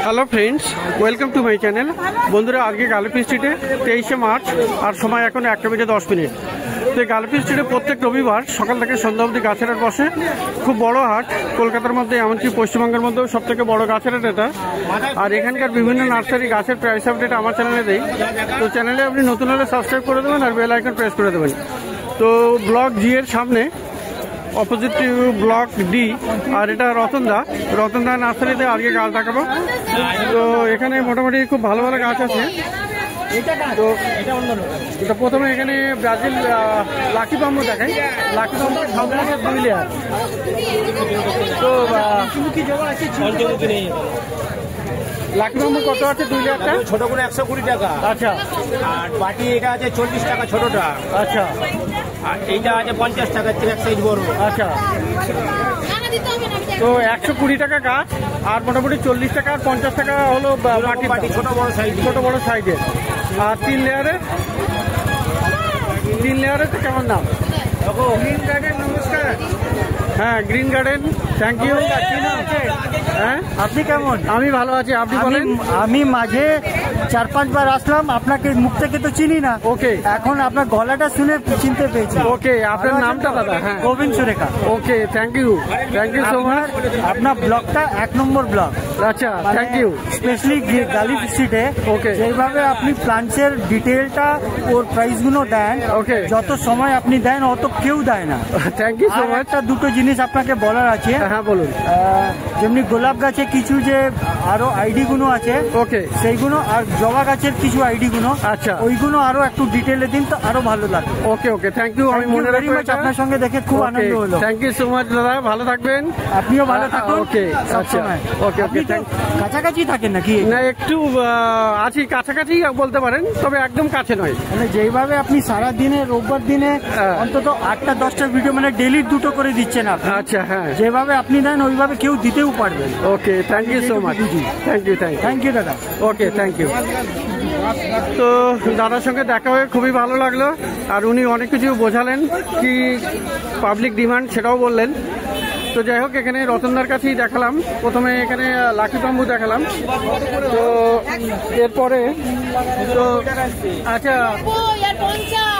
Hello friends, welcome to my channel. বন্ধুরা, আজকে গালপি স্ট্রিটে 23শে মার্চ আর সময় এখন 1:10 তো এই গালপি স্ট্রিটে প্রত্যেক রবিবার সকাল থেকে সন্ধ্যা অবধি গাছের হাট বসে। খুব বড় হাট, কলকাতার মধ্যে এমনকি পশ্চিমবঙ্গের মধ্যেও সব থেকে বড় গাছের হাট এটা। আর এখানকার বিভিন্ন নার্সারি গাছের প্রাইস আপডেট আমার চ্যানেলে দেই। তো চ্যানেলে আপনি নতুন হলে সাবস্ক্রাইব করে দেবেন আর বেল আইকন প্রেস করে দেবেন। তো ব্লক জি এর সামনে অপোজিট ব্লক ডি, আর এটা রতনদা নার্সারিতে আজকে গাছ দেখাবো। তো এখানে মোটামুটি খুব ভালো ভালো গাছ আছে। তো এটা প্রথমে এখানে ব্রাজিল লাকি বাম্বু দেখাই। লাকি বাম্বু সামনে আছে 2 লেয়ার। তো লাকি বাম্বু কত আছে 2 লেয়ারটা? ছোট করে 120 টাকা। আচ্ছা। আর বাটি এটা আছে 40 টাকা ছোটটা। আচ্ছা। আর এইটা আছে 50 টাকা, এক সাইজ বড়। আচ্ছা। তো 120 টাকা গাছ, আর মোটামুটি 40 টাকা আর 50 টাকা হলো বাটি, ছোট বড় সাইজের। আর 3 লেয়ারের কেমন দাম? গ্রিন গার্ডেন, নমস্কার। হ্যাঁ, গ্রিন গার্ডেন, থ্যাংক ইউ। হ্যাঁ, আপনি কেমন? আমি ভালো আছি, আপনি বলেন। আমি মাঝে 4-5 বার আসলাম, আপনাকে মুখ থেকে তো চিনি না। ওকে, এখন আপনার গলাটা শুনে চিনতে পেরেছি। ওকে, আপনার নামটা দাদা? হ্যাঁ, গোবিন্দ সুরেখা। ওকে, থ্যাংক ইউ সো মাচ। আপনার ব্লগটা 1 নম্বর ব্লগ। আচ্ছা, থ্যাংক ইউ। স্পেশালি গালিফ স্ট্রিটে ওকে, যেভাবে আপনি প্লান্টসের ডিটেলটা ওর প্রাইসগুলো দেন, ওকে, যত সময় আপনি দেন অত কেউ দেয় না। Thank you so much. একটা দুটো জিনিস আপনাকে বলার আছে। হ্যাঁ, বলুন। যেমনি গোলাপ গাছে কিছু যে আরো আইডি গুলো আছে, ওকে, সেইগুলো, আর জবা গাছের কিছু আইডি গুলো, আচ্ছা, ওইগুলো আরো একটু ডিটেলে দিন তো আরো ভালো লাগবে। ওকে ওকে, থ্যাংক ইউ। আমি মনে রাখবো। আপনার সঙ্গে দেখে খুব আনন্দ হলো। থ্যাংক ইউ সো মাচ দাদা, ভালো থাকবেন। আপনিও ভালো থাকুন। ওকে, আচ্ছা, ওকে ওকে। কাছাকাছি থাকেন নাকি? না, একটু আছি, কাছাকাছি বলতে পারেন, তবে একদম কাছে নয়। মানে যেইভাবে আপনি সারা দিনে রোববার দিনে অন্তত 8টা-10টা ভিডিও, মানে ডেলি 2টো করে দিচ্ছেন আপনি। আচ্ছা, হ্যাঁ, যেভাবে আপনি দেন ওইভাবে কেউ দিতেও পারবেন। Okay, thank you so much. Thank you দাদা। Okay, thank you. তো দাদার সঙ্গে দেখা হয়ে খুবই ভালো লাগলো, আর উনি অনেক কিছু বোঝালেন, কি পাবলিক ডিমান্ড সেটাও বললেন। তো যাই হোক, এখানে রতনদার কাছেই দেখালাম। প্রথমে এখানে লাকি বাম্বু দেখালাম। তো এরপরে তো আচ্ছা,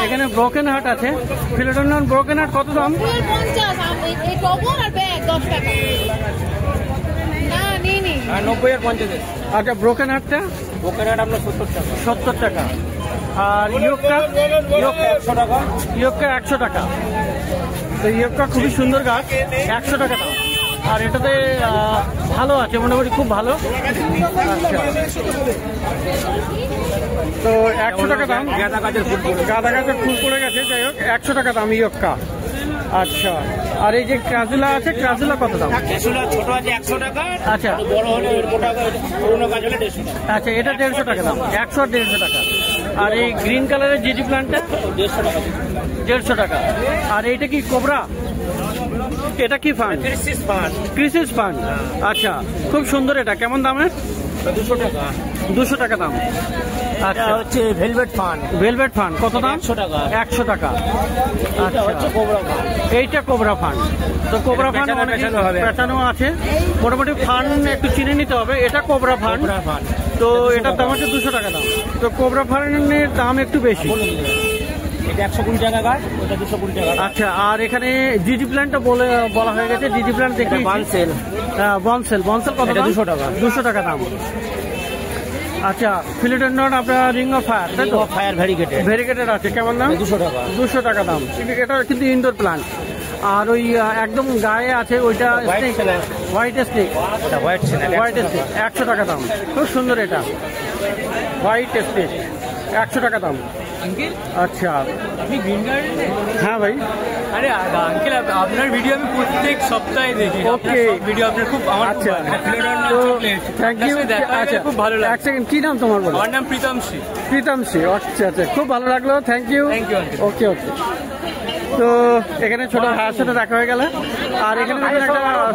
এখানে ব্রোকেন হার্ট আছে। ফিলোডেন্ড্রন ব্রোকেন হার্ট কত দাম? আর 90 আর 50। আচ্ছা, ব্রোকেন হার্টটা? ব্রোকেন হার্ট আপনার 70 টাকা। আর ইয়োক্কা? 100 টাকা। ইয়োক্কা 100 টাকা। তো ইয়োক্কা খুবই সুন্দর গাছ, 100 টাকা দাম। আর এটাতে ভালো আছে, মোটামুটি খুব ভালো। আচ্ছা, তো 100 টাকা দাম। গাঁদা গাছের ফুল পড়ে গেছে। যাই হোক, 100 টাকা দাম ইয়োক্কা। আচ্ছা, আর এই যে ক্রাজুলা আছে, ক্রাজুলা কত দাম? ছোট আছে 100 টাকা। আচ্ছা, বড় হলে পুরোনো গাছ হলে 150 টাকা। আচ্ছা, এটা 150 টাকা দাম, 100 আর 150 টাকা। আর এই গ্রিন কালারের জিজি প্লান্টটা 150 টাকা। 150 টাকা। আর এইটা কি কোবরা? এটা কি ফান্ড? ক্রিসিস ফান্ড। আচ্ছা, খুব সুন্দর। এটা কেমন দামের? 200 টাকা। 200 টাকা দাম। আচ্ছা, হচ্ছে ভেলভেট ফান্ড কত দাম? 100 টাকা। 100 টাকা। আচ্ছা, কোবরা ফান্ড। এইটা কোবরা ফান্ড। তো কোবরা ফান্ড পেঁচানো আছে, মোটামুটি ফান্ড একটু চিনে নিতে হবে। এটা কোবরা ফান্ড। তো এটার দাম হচ্ছে 200 টাকা দাম। তো কোবরা ফান্ডের দাম একটু বেশি। এটা 120 টাকা গাছ, ওটা 220 টাকা। আচ্ছা, আর এখানে জিজি প্ল্যান্টটা বলা হয়ে গেছে। জিজি প্ল্যান্ট দেখি। বনসেল কত দাম? 200 টাকা। 200 টাকা দাম। আচ্ছা, ফিলোডেন্ড্রন আপনার রিং অফ ফায়ার, তাই তো? ফায়ার ভেরিগেটেড আছে, কেমন দাম? 200 টাকা। 200 টাকা দাম। এটা কিন্তু ইনডোর প্লান্ট। আর ওই একদম গায়ে আছে ওইটা হোয়াইট স্নেক 100 টাকা দাম। খুব সুন্দর এটা, হোয়াইট স্নেক 100 টাকা দাম। আচ্ছা, আপনি গ্রিন গার্ডেন? হ্যাঁ ভাই। আরে আঙ্কেল, আপনার ভিডিও আমি প্রত্যেক সপ্তাহে দেখি। ওকে, ভিডিও আপনার খুব আমার। আচ্ছা, থ্যাংক ইউ। আচ্ছা, খুব ভালো লাগে। 1 সেকেন্ড, কি নাম তোমার বলো? আমার নাম প্রীতম শ্রী। আচ্ছা আচ্ছা, খুব ভালো লাগলো, থ্যাংক ইউ। ওকে ওকে। তো এখানে ছোট ভাইয়ের সাথে দেখা হয়ে গেল। আর এখানে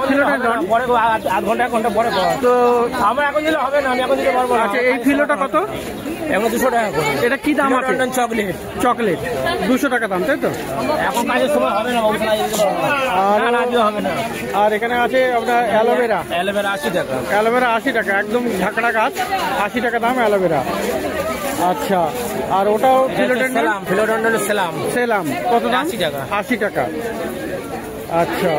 ফিলোডেন্ড্রন আধ ঘন্টা পরে। তো আমার এখন দিলে হবে না, আমি এখন দিতে পারবো না। আচ্ছা, এই ফিলোটা কত? এখন 200 টাকা করে। এটা কি দাম আছে? চকলেট চকলেট 200 টাকা দাম, তাই তো? এখন কাজের সময় হবে না, হবে না। আর এখানে আছে আপনার অ্যালোভেরা। অ্যালোভেরা 80 টাকা। অ্যালোভেরা 80 টাকা, একদম ঝাঁকড়া গাছ, 80 টাকা দাম অ্যালোভেরা। আচ্ছা, আর ওটাও ফিলোডেন্ড্রন সেলাম কত দাম? 80 টাকা। 80 টাকা। আচ্ছা,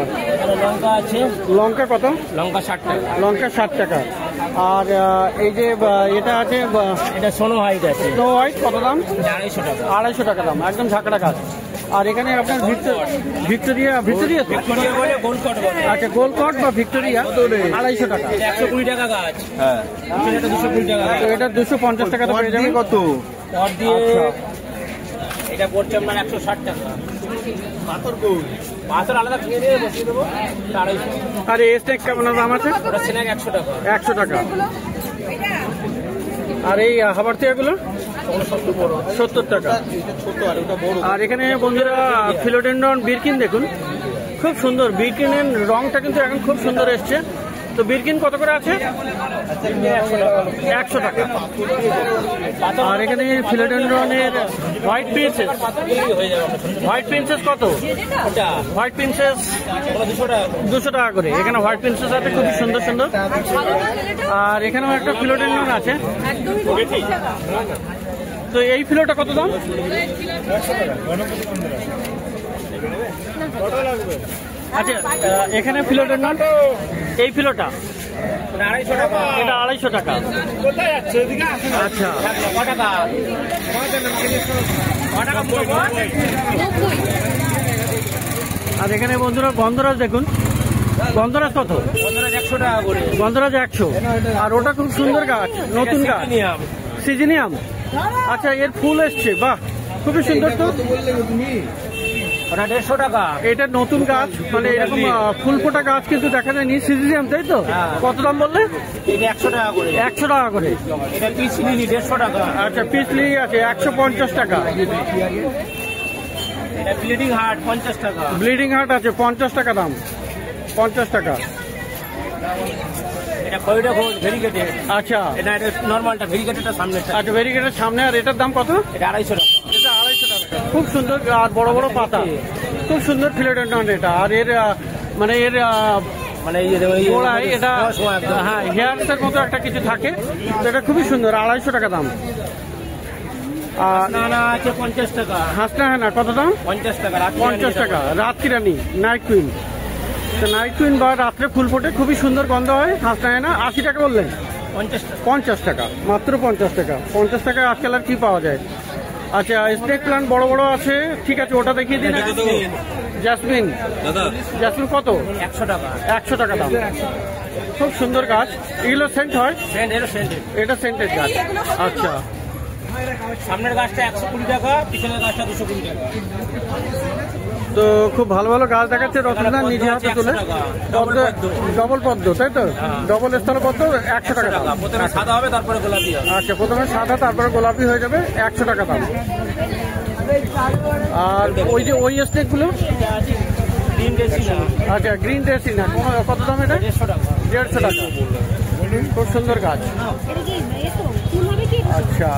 লঙ্কা আছে। লঙ্কা কত? লঙ্কা 60 টাকা। লঙ্কা 60 টাকা। আর এই যে এটা আছে, এটা সোনো হোয়াইট আছে। স্নো হোয়াইট কত দাম? 250 টাকা। 250 টাকা দাম, একদম ঝাঁকড়া গাছ। আর এখানে আপনার ভিক্টোরিয়া ভিক্টোরিয়া বলে গোল্ড কট বলে। আচ্ছা, গোল্ড কট বা ভিক্টোরিয়া 250 টাকা। 120 টাকা গাছ। হ্যাঁ, এটা 220 টাকা। তো এটা 250 টাকা পেয়ে যাবেন। কত পট দিয়ে? এটা পড়ছে আপনার 160 টাকা। পাথর আলাদা কিনে দিয়ে বসিয়ে দেবো 250। আর এই স্টেক কেমন দাম আছে? ওটা স্ন্যাক 100 টাকা। 100 টাকা। আর এই হাবারটিয়াগুলো 70 টাকা। আর এখানে বন্ধুরা ফিলোডেন্ড্রন বিরকিন দেখুন, খুব সুন্দর। বিরকিনের রংটা কিন্তু এখন খুব সুন্দর এসছে। তো বিরকিন কত করে আছে? 100 টাকা। আর এখানে ফিলোডেন্ড্রনের হোয়াইট প্রিন্সেস। হোয়াইট প্রিন্সেস কত? হোয়াইট প্রিন্সেস 200 টাকা করে। এখানে হোয়াইট প্রিন্সেস আছে, খুব সুন্দর সুন্দর। আর এখানেও একটা ফিলোডেন্ড্রন আছে। তো এই ফিলোটা কত দাম? আচ্ছা, এখানে ফিলোডেন্ড্রন, এই ফিলোটা 250 টাকা। এটা 250 টাকা। আচ্ছা, আর এখানে বন্ধুরা গন্ধরাজ দেখুন, গন্ধরাজ কত? 100 টাকা করে। গন্ধরাজ 100। আর ওটা খুব সুন্দর গাছ, নতুন গাছ, সিজিনিয়াম। আচ্ছা, এর ফুল এসছে, বাহ, খুবই সুন্দর। তো ওটা 150 টাকা। এটা নতুন গাছ, মানে এরকম ফুল ফোটা গাছ কিন্তু দেখা যায়নি, সিজিনিয়াম, তাই তো? কত দাম বললে? এটা 100 টাকা করে। 100 টাকা করে। এটা পিস লিলি 150 টাকা। আচ্ছা, পিস লিলি আছে 150 টাকা। এটা ব্লিডিং হার্ট 50 টাকা। ব্লিডিং হার্ট আছে 50 টাকা দাম, 50 টাকা। এটা কয়টা গোল ভেরিগেটেড। আচ্ছা, এটা নরমালটা, ভেরিগেটেডটা সামনে। আচ্ছা, ভেরিগেটের সামনে। আর এটার দাম কত? এটা 250 টাকা। এটা 250 টাকা। খুব সুন্দর আর বড় বড় পাতা, খুব সুন্দর ফিলোডেন্ড্রন এটা। আর এর মানে মানে গোড়ায় এটা হ্যাঁ হেয়ারসের মতো একটা কিছু থাকে, তো এটা খুবই সুন্দর। 250 টাকা দাম। আর না আছে 50 টাকা। হাসনা হ্যাঁ না, কত দাম? 50 টাকা। 50 টাকা। রাত্রি রানী, নাইট কুইন। তো নাইট কুইন বা রাত্রে ফুল ফোটে, খুবই সুন্দর গন্ধ হয়। হাসনা হ্যাঁ না 80 টাকা বললেন? 50 টাকা। 50 টাকা, মাত্র 50 টাকা। 50 টাকায় আজকাল আর কি পাওয়া যায়? আচ্ছা, স্নেক প্লান্ট বড় বড় আছে, ঠিক আছে, ওটা দেখিয়ে দিন। জাসমিন, জাসমিন কত? 100 টাকা। 100 টাকা দাম। খুব সুন্দর গাছ। এগুলো সেন্ট হয়? সেন্টেড। এটা সেন্টেড গাছ। আচ্ছা, সামনের গাছটা 120 টাকা, পিছনের গাছটা 220 টাকা। তো খুব ভালো ভালো গাছ দেখাচ্ছে রতনদা নিজে হাতে তুলে। ডবল পদ্ম, তাই তো? ডবল স্থল পদ্ম 100 টাকা দাম। প্রথমে সাদা হবে, তারপরে গোলাপি হবে। আচ্ছা, প্রথমে সাদা, তারপরে গোলাপি হয়ে যাবে, 100 টাকা দাম। আর ওই যে ওই স্টেক গুলো, গ্রিন ডেসিনা। আচ্ছা, গ্রিন ডেসিনা কত দাম? এটা 150 টাকা। 150 টাকা। খুব সুন্দর গাছ। আচ্ছা,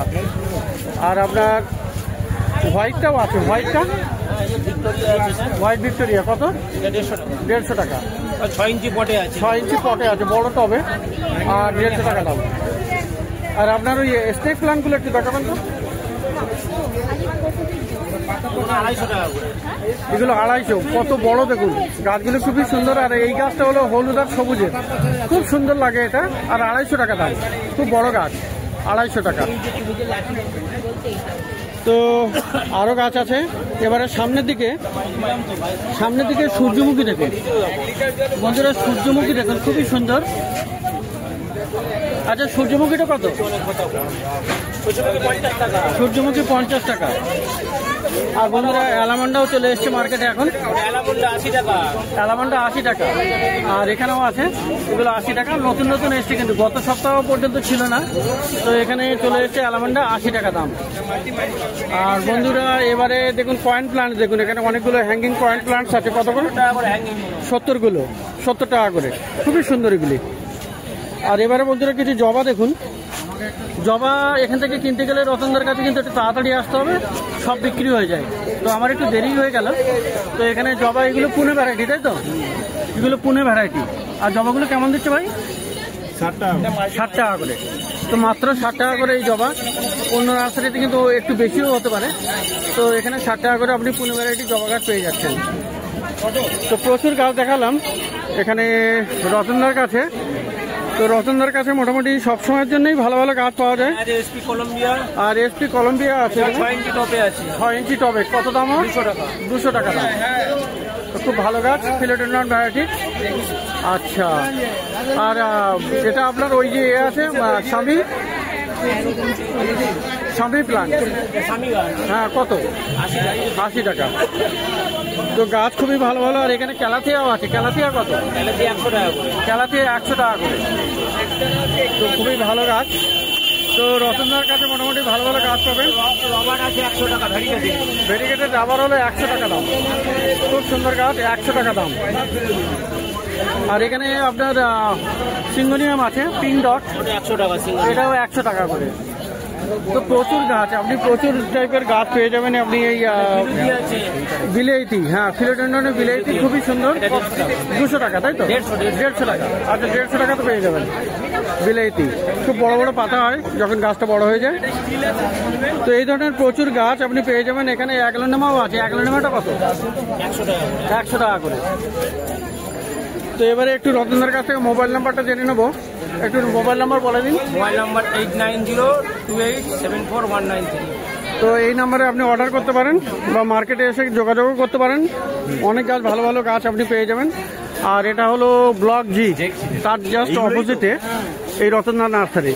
আর আপনার হোয়াইটটাও আছে। হোয়াইটটা হোয়াইট ভিক্টোরিয়া কত? এটা 150 টাকা। 150 টাকা। 6 ইঞ্চি পটে আছে। 6 ইঞ্চি পটে আছে, বড় টবে। আর 150 টাকা দাম। আর আপনার ওই স্নেক প্লান্টগুলো একটু দেখাবেন তো? 250 টাকা করে। এগুলো 250। কত বড় দেখুন, গাছগুলো খুবই সুন্দর। আর এই গাছটা হলো হলুদ আর সবুজের, খুব সুন্দর লাগে এটা। আর 250 টাকা দাম, খুব বড় গাছ, 250 টাকা। তো আরো গাছ আছে। এবারে সামনের দিকে সূর্যমুখী দেখুন বন্ধুরা, সূর্যমুখী দেখুন, খুবই সুন্দর। আচ্ছা, সূর্যমুখীটা কত? সূর্যমুখী 50 টাকা। আর বন্ধুরা অ্যালামান্ডাও চলে এসছে মার্কেটে এখন। অ্যালামান্ডা 80 টাকা। আর এখানেও আছে, এগুলো 80 টাকা। নতুন নতুন এসছে, কিন্তু গত সপ্তাহ পর্যন্ত ছিল না। তো এখানে চলে এসছে অ্যালামান্ডা 80 টাকা দাম। আর বন্ধুরা এবারে দেখুন পয়েন্ট প্লান্ট দেখুন, এখানে অনেকগুলো হ্যাঙ্গিং পয়েন্ট প্লান্টস আছে। কত করে? 70 70 টাকা করে। খুবই সুন্দর এগুলি। আর এবারে বন্ধুরা কিছু জবা দেখুন, জবা এখান থেকে কিনতে গেলে রতনদার কাছে কিন্তু একটু তাড়াতাড়ি আসতে হবে, সব বিক্রি হয়ে যায়। তো আমার একটু দেরি হয়ে গেল। তো এখানে জবা এগুলো পুনে ভ্যারাইটি, তাই তো? এগুলো পুনে ভ্যারাইটি। আর জবাগুলো কেমন দিচ্ছে ভাই? 60 টাকা করে। তো মাত্র 60 টাকা করে এই জবা। অন্য নার্সারিতে কিন্তু একটু বেশিও হতে পারে। তো এখানে 60 টাকা করে আপনি পুনে ভ্যারাইটি জবা গাছ পেয়ে যাচ্ছেন। তো প্রচুর গাছ দেখালাম এখানে রতনদার কাছে। তো রতনদার কাছে মোটামুটি সব সময়ের জন্যই ভালো ভালো গাছ পাওয়া যায়। আর এসপি কলম্বিয়া আছে 6 ইঞ্চি টপে আছে। 6 ইঞ্চি টবে। কত দাম? 200 টাকা। 200 টাকা দাম। তো খুব ভালো গাছ, ফিলোডেন্ড্রন ভ্যারাইটি। আচ্ছা, আর এটা আপনার ওই যে আছে স্বামী প্লান্ট, হ্যাঁ কত? 80 টাকা। তো গাছ খুবই ভালো ভালো। আর এখানে ক্যালাথিয়াও আছে। ক্যালাথিয়া কত? 100 টাকা করে। ক্যালাথিয়া 100 টাকা করে। তো খুবই ভালো গাছ। তো রতনদার কাছে মোটামুটি ভালো ভালো গাছ পাবেন। রবার আছে 100 টাকা ভেরিগেটেড। ভেরিগেটেড রাবার হলো 100 টাকা দাম। খুব সুন্দর গাছ, 100 টাকা দাম। আর এখানে আপনার সিঙ্গোনিয়াম আছে পিঙ্ক ডট, 100 টাকা। এটাও 100 টাকা করে। তো প্রচুর গাছ, আপনি প্রচুর টাইপের গাছ পেয়ে যাবেন। আপনি এই বিলাইতি, হ্যাঁ ফিলোডেন্ড্রনের বিলাইতি খুবই সুন্দর। 200 টাকা, তাই তো? 150 টাকা। আচ্ছা 150 টাকা তো পেয়ে যাবেন বিলাইতি। খুব বড় বড় পাতা হয় যখন গাছটা বড় হয়ে যায়। তো এই ধরনের প্রচুর গাছ আপনি পেয়ে যাবেন এখানে। অ্যাগ্লোনেমাও আছে। অ্যাগ্লোনেমাটা কত? 100 টাকা করে। তো এবারে একটু রতনদার কাছ থেকে মোবাইল নাম্বারটা জেনে নেবো। একটু মোবাইল নাম্বার বলে দিন। Mobile number 8902874193। তো এই নাম্বারে আপনি অর্ডার করতে পারেন বা মার্কেটে এসে যোগাযোগও করতে পারেন। অনেক গাছ, ভালো ভালো গাছ আপনি পেয়ে যাবেন। আর এটা হলো ব্লক জি, তার জাস্ট অপোজিটে এই রতনদা নার্সারি।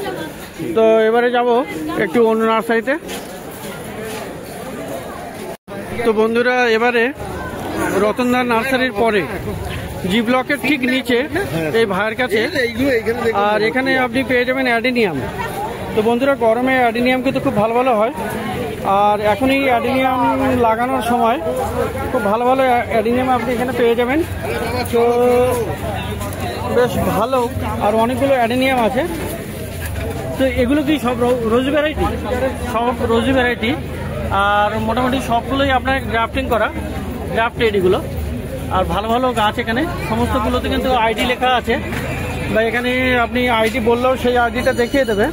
তো এবারে যাব একটু অন্য নার্সারিতে। তো বন্ধুরা, এবারে রতনদা নার্সারির পরে জি ব্লকের ঠিক নিচে এই ভাইয়ের কাছে, আর এখানে আপনি পেয়ে যাবেন অ্যাডিনিয়াম। তো বন্ধুরা, গরমে অ্যাডিনিয়াম কিন্তু খুব ভালো ভালো হয়। আর এখনই অ্যাডিনিয়াম লাগানোর সময় খুব ভালো ভালো অ্যাডিনিয়াম আপনি এখানে পেয়ে যাবেন। তো বেশ ভালো। আর অনেকগুলো অ্যাডিনিয়াম আছে। তো এগুলো কি সব রোজ ভ্যারাইটি? সব রোজ ভ্যারাইটি। আর মোটামুটি সবগুলোই আপনার গ্রাফটিং করা, গ্রাফটেড এগুলো। আর ভালো ভালো গাছ এখানে সমস্তগুলোতে কিন্তু আইডি লেখা আছে, বা এখানে আপনি আইডি বললেও সেই আইডিটা দেখিয়ে দেবে।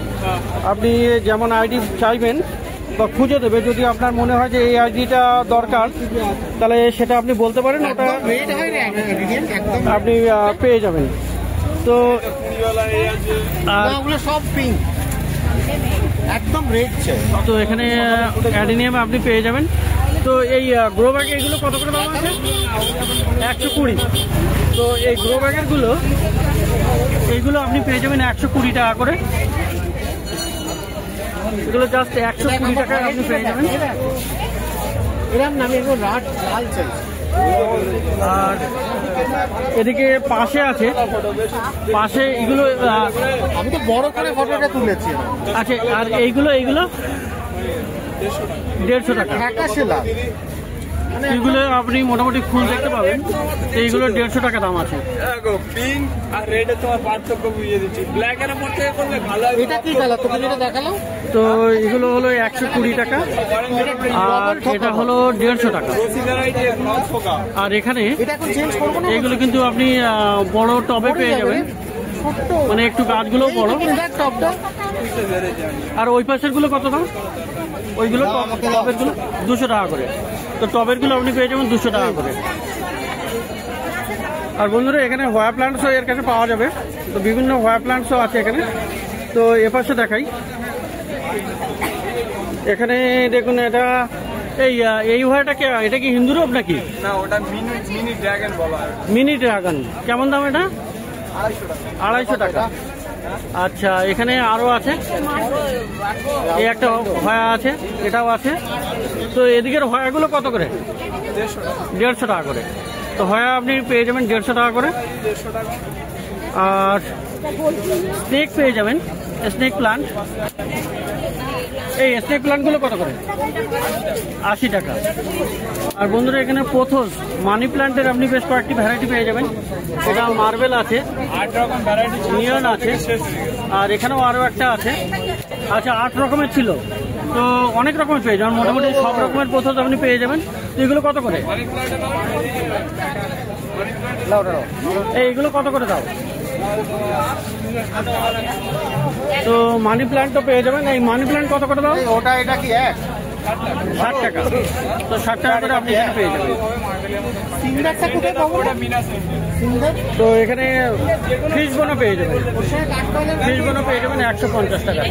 আপনি যেমন আইডি চাইবেন বা খুঁজে দেবে। যদি আপনার মনে হয় যে এই আইডিটা দরকার, তাহলে সেটা আপনি বলতে পারেন, ওটা আপনি পেয়ে যাবেন। তো সব পিঙ্ক, একদম রেড। তো এখানে অ্যাডিনিয়াম আপনি পেয়ে যাবেন। তো এই গ্রো ব্যাগে এগুলো কত করে দাম আছে? 120। তো এই গ্রো ব্যাগেরগুলো এইগুলো আপনি পেয়ে যাবেন 120 টাকা করে। এগুলো জাস্ট 120 টাকায় আপনি পেয়ে যাবেন। এরকম নামে এগুলো রাট লাল চাই। আর এদিকে পাশে আছে, পাশে এগুলো আমি তো বড় করে ফটোটা তুলেছি। আচ্ছা, আর এইগুলো 150 টাকা। এগুলো আপনি মোটামুটি ফুল দেখতে পাবেন। এইগুলো 150 টাকা দাম আছে। পিঙ্ক আর রেড এর তোমার পার্থক্য বুঝিয়ে দিচ্ছি। ব্ল্যাক এর উপর থেকে করলে ভালো হবে। এটা কি কালার তোকে যেটা দেখালাম? তো এগুলো হলো 120 টাকা, আর এটা হলো 150 টাকা। আর এখানে এগুলো কিন্তু আপনি বড় টবে পেয়ে যাবেন, মানে একটু গাছগুলো বড়। আর ওই পাশের গুলো কত দাম? ওইগুলো টবের গুলো 200 টাকা করে। তো টবের গুলো আপনি পেয়ে যাবেন 200 টাকা করে। আর বন্ধুরা, এখানে হোয়া প্লান্টসও এর কাছে পাওয়া যাবে। তো বিভিন্ন হোয়া প্লান্টসও আছে এখানে। তো এপাশে দেখাই, এখানে দেখুন এটা এই হোয়াটা কে? এটা কি হিন্দু রূপ নাকি? না, ওটা মিনি ড্রাগন বলা হয়। মিনি ড্রাগন কেমন দাম এটা? 250 টাকা। আচ্ছা, এখানে আরো আছে, এই একটা হয়া আছে, এটাও আছে। তো এদিকের হয়াগুলো কত করে? 150 টাকা করে। তো হয়া আপনি পেয়ে যাবেন 150 টাকা করে। আর স্নেক পেয়ে যাবেন, স্নেক প্লান্ট। এই স্নেক প্লান্টগুলো কত করে? 80 টাকা। আর বন্ধুরা এখানে পোথোস মানি প্লান্টের আপনি বেশ কয়েকটি ভ্যারাইটি পেয়ে যাবেন। এটা মার্বেল আছে, 8 রকম ভ্যারাইটি নিয়ন আছে, আর এখানেও আরও একটা আছে। আচ্ছা, 8 রকমের ছিল, তো অনেক রকমের পেয়ে যাবেন, মোটামুটি সব রকমের পোথোস আপনি পেয়ে যাবেন। তো এগুলো কত করে? এইগুলো কত করে দাও? তো মানি প্ল্যান্টও পেয়ে যাবেন। এই মানি প্ল্যান্ট কত করে দাও? ওটা এটা কি 60 টাকা। তো 60 টাকা করে আপনি এখানে পেয়ে যাবেন। সিঙ্গারটা কোথায় পাবো? সিঙ্গার তো এখানে ফিশ বোনও পেয়ে যাবেন, ফিশ বোনও পেয়ে যাবেন 150 টাকা।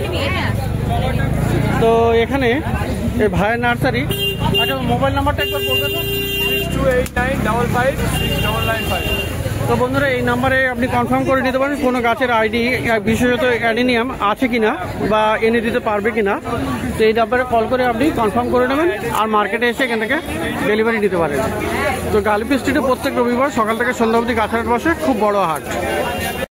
তো এখানে এই ভাইয়ের নার্সারি। আচ্ছা, মোবাইল নাম্বারটা একবার বলবে তো? 6289556995। তো বন্ধুরা এই নাম্বারে আপনি কনফার্ম করে নিতে পারেন কোনো গাছের আইডি, বিশেষত অ্যাডিনিয়াম আছে কিনা বা এনে দিতে পারবে কিনা। তো এই নাম্বারে কল করে আপনি কনফার্ম করে নেবেন, আর মার্কেটে এসে এখান থেকে ডেলিভারি নিতে পারেন। তো গালিপি স্ট্রিটে প্রত্যেক রবিবার সকাল থেকে সন্ধ্যা অবধি গাছের বসে খুব বড় হাট।